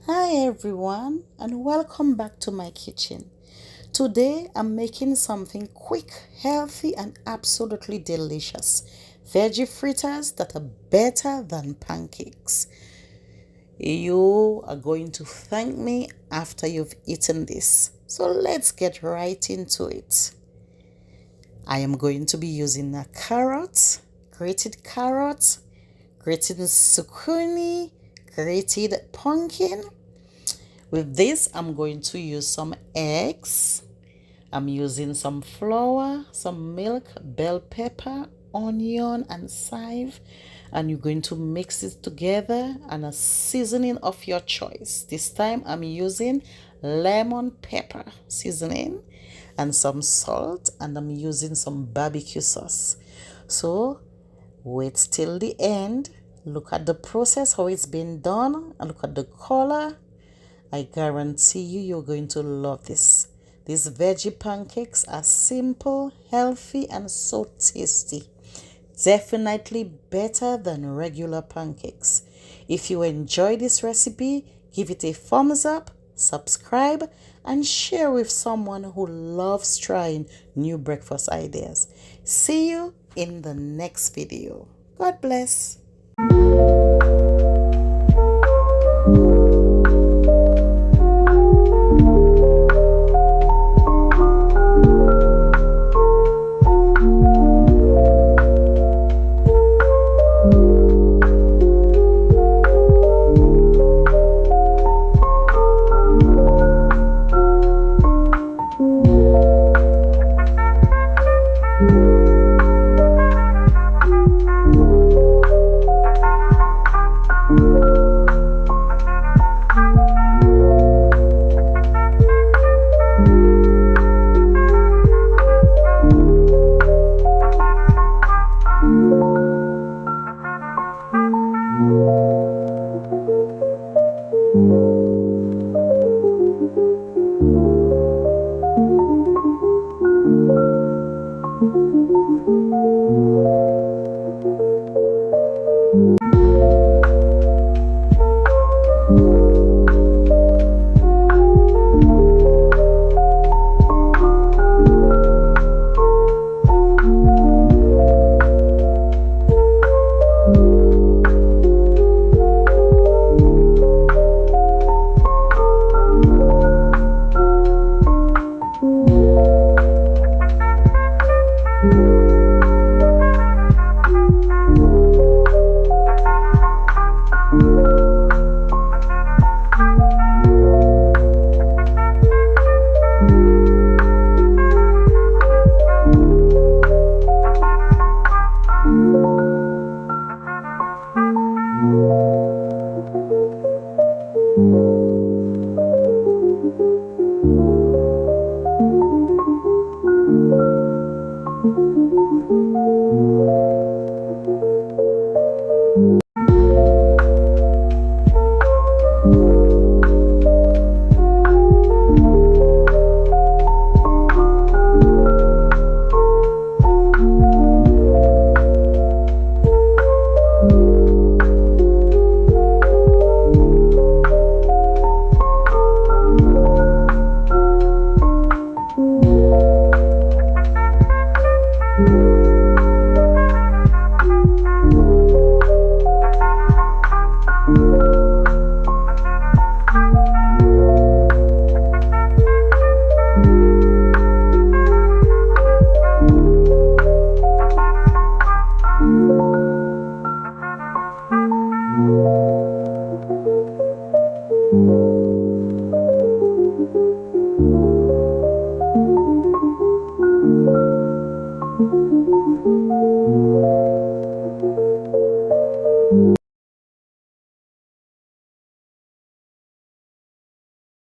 Hi everyone, and welcome back to my kitchen. Today I'm making something quick, healthy and absolutely delicious. Veggie fritters that are better than pancakes. You are going to thank me after you've eaten this. So let's get right into it. I am going to be using a grated carrot, grated zucchini, grated pumpkin. With this, I'm going to use some eggs. I'm using some flour, some milk, bell pepper, onion, and chive. And you're going to mix it together and a seasoning of your choice. This time I'm using lemon pepper seasoning and some salt, and I'm using some barbecue sauce. So wait till the end. Look at the process, how it's been done, and look at the color. I guarantee you're going to love this. These veggie pancakes are simple, healthy, and so tasty. Definitely better than regular pancakes. If you enjoy this recipe, give it a thumbs up, subscribe, and share with someone who loves trying new breakfast ideas. See you in the next video. God bless.